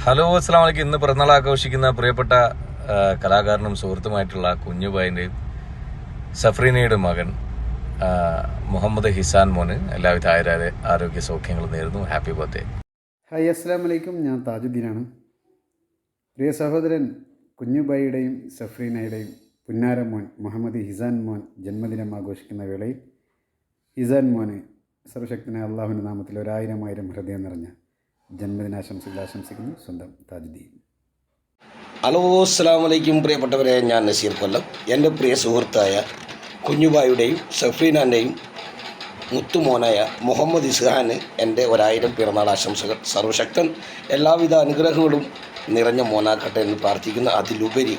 Hello, അസ്സലാമു അലൈക്കും. ഇന്ന് പിറന്നാൾ ആഘോഷിക്കുന്ന പ്രിയപ്പെട്ട കലാകാരനും സുഹൃത്തുമായിട്ടുള്ള കുഞ്ഞുബായിൻ്റെയും സഫ്രീനയുടെ മകൻ മുഹമ്മദ് ഹിസാൻ മോന് എല്ലാവിധ ആരോഗ്യ സൗഖ്യങ്ങളും നേരുന്നു. Happy birthday. ഹായ്, അസ്സലാമു അലൈക്കും. ഞാൻ താജുദ്ദീനാണ്. പ്രിയ സഹോദരൻ കുഞ്ഞുബായിയുടെയും സഫ്രീനയുടെയും പുന്നാര മോൻ മുഹമ്മദ് ഹിസാൻ മോൻ ജന്മദിനം ആഘോഷിക്കുന്ന വേളയിൽ ഹിസാൻ മോന് സർവശക്തനായ അള്ളാഹുവിൻ്റെ നാമത്തിൽ 1000 ഹൃദയം നിറഞ്ഞ ജന്മദിനാശംസകൾ ആശംസിക്കുന്നു. സ്വന്തം താജുദ്ദീൻ. ഹലോ, അസ്സലാമു അലൈക്കും. പ്രിയപ്പെട്ടവരെ, ഞാൻ നസീർ കൊല്ലം. എൻ്റെ പ്രിയ സുഹൃത്തായ കുഞ്ഞുബായിയുടെയും സഫ്രീനാൻ്റെയും മുത്തുമോനായ മുഹമ്മദ് ഇസ്ഹാന് എൻ്റെ 1000 പിറന്നാൾ ആശംസകൾ. സർവശക്തൻ എല്ലാവിധ അനുഗ്രഹങ്ങളും നിറഞ്ഞ മോനാക്കട്ടെ എന്ന് പ്രാർത്ഥിക്കുന്ന. അതിലുപരി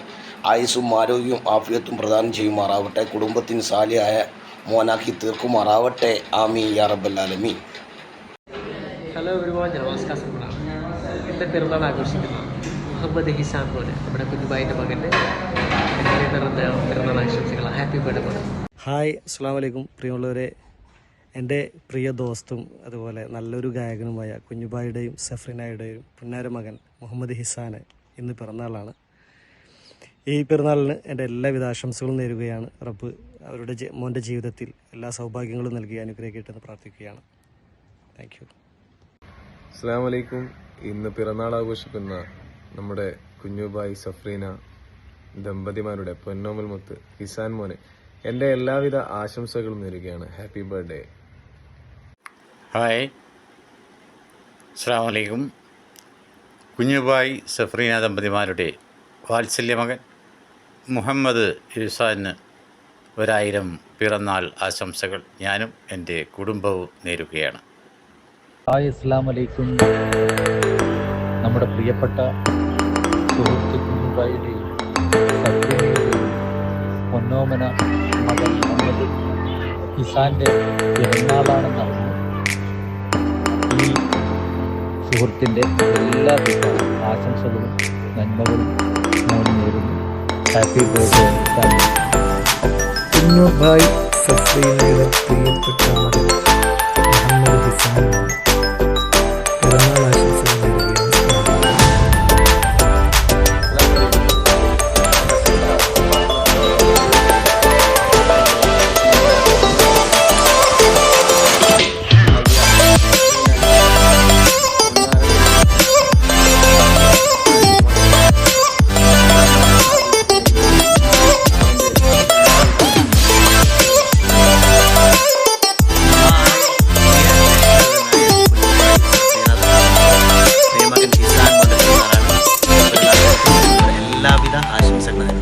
ആയുസ്സും ആരോഗ്യവും ആഫിയത്തും പ്രദാനം ചെയ്യുമാറാവട്ടെ. കുടുംബത്തിന് സാലിയായ മോനാക്കി തീർക്കുമാറാവട്ടെ. ആമീൻ യാ റബ്ബൽ ആലമീൻ. ഹലോ ഒരുപാട് നമസ്കാരങ്ങളാണ്. എൻ്റെ പിറന്നാൾ ആഘോഷിക്കുന്ന മുഹമ്മദ് ഹിസാൻ പോലെ നമ്മുടെ കുഞ്ഞുബായിൻ്റെ മകൻ്റെ നിറഞ്ഞ പിറന്നാൾ ആശംസകൾ. Happy birthday. ഹായ്, അസ്സലാമു അലൈക്കും. പ്രിയമുള്ളവരെ, എൻ്റെ പ്രിയ ദോസ്തും അതുപോലെ നല്ലൊരു ഗായകനുമായ കുഞ്ഞുബായിയുടെയും സഫ്രീനയുടെയും പുന്നാര മകൻ മുഹമ്മദ് ഹിസാന് ഇന്ന് പിറന്നാളാണ്. ഈ പിറന്നാളിന് എൻ്റെ എല്ലാവിധ ആശംസകളും നേരുകയാണ്. റബ്ബ് അവരുടെ മോൻ്റെ ജീവിതത്തിൽ എല്ലാ സൗഭാഗ്യങ്ങളും നൽകി അനുഗ്രഹിക്കട്ടെന്ന് പ്രാർത്ഥിക്കുകയാണ്. Thank you. അസ്സലാമു അലൈക്കും. ഇന്ന് പിറന്നാൾ ആഘോഷിക്കുന്ന നമ്മുടെ കുഞ്ഞുബായി സഫ്രീന ദമ്പതിമാരുടെ പൊന്നോമൽ മുത്ത് ഹിസാൻ മോനെ എൻ്റെ എല്ലാവിധ ആശംസകളും നേരുകയാണ്. Happy birthday. ഹായ്, അസ്സലാമു അലൈക്കും. കുഞ്ഞുബായി സഫ്രീന ദമ്പതിമാരുടെ വാത്സല്യ മകൻ മുഹമ്മദ് ഹിസാന് 1000 പിറന്നാൾ ആശംസകൾ ഞാനും എൻ്റെ കുടുംബവും നേരുകയാണ്. ഹായ്, അസ്സലാമു അലൈക്കും. നമ്മുടെ പ്രിയപ്പെട്ട സുഹൃത്ത് കുഞ്ഞുബായിയുടെയും സഫ്രീനയുടെയും പൊന്നോമന മകൻ മുഹമ്മദ് ഹിസാൻ്റെ പിറന്നാളാണെന്നറിഞ്ഞു. ഈ സുഹൃത്തിൻ്റെ എല്ലാവിധ ആശംസകളും നന്മകളും ഞാൻ നേരുന്നു. Happy birthday Hisan. കുഞ്ഞുബായി സഫ്രീനയുടെ പ്രിയപ്പെട്ട മകൻ മുഹമ്മദ് ഹിസാൻ പിറന്നാൾ ആശംസകൾ നേരുകയാണ്. എല്ലാവിധ ആശംസകളും.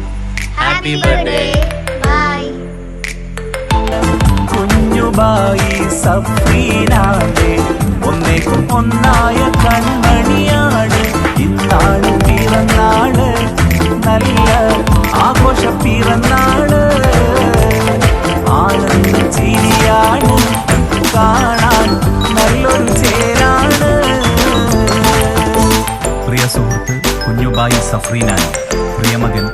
Happy birthday. കുഞ്ഞുബായി സഫ്രീനാന്റെ ഒന്നേക്കും ഒന്നായ കൺമണിയാണ്. ഇന്നാണ് പിറന്നാള്, നല്ല ആഘോഷ പിറന്നാള്. ആനന്ദ ചിരിയാണ്, കാണാൻ നല്ലൊരു ചേരാണ്. പ്രിയ സുഹൃത്ത് കുഞ്ഞുബായി സഫ്രീനാൻ പ്രിയമകൻ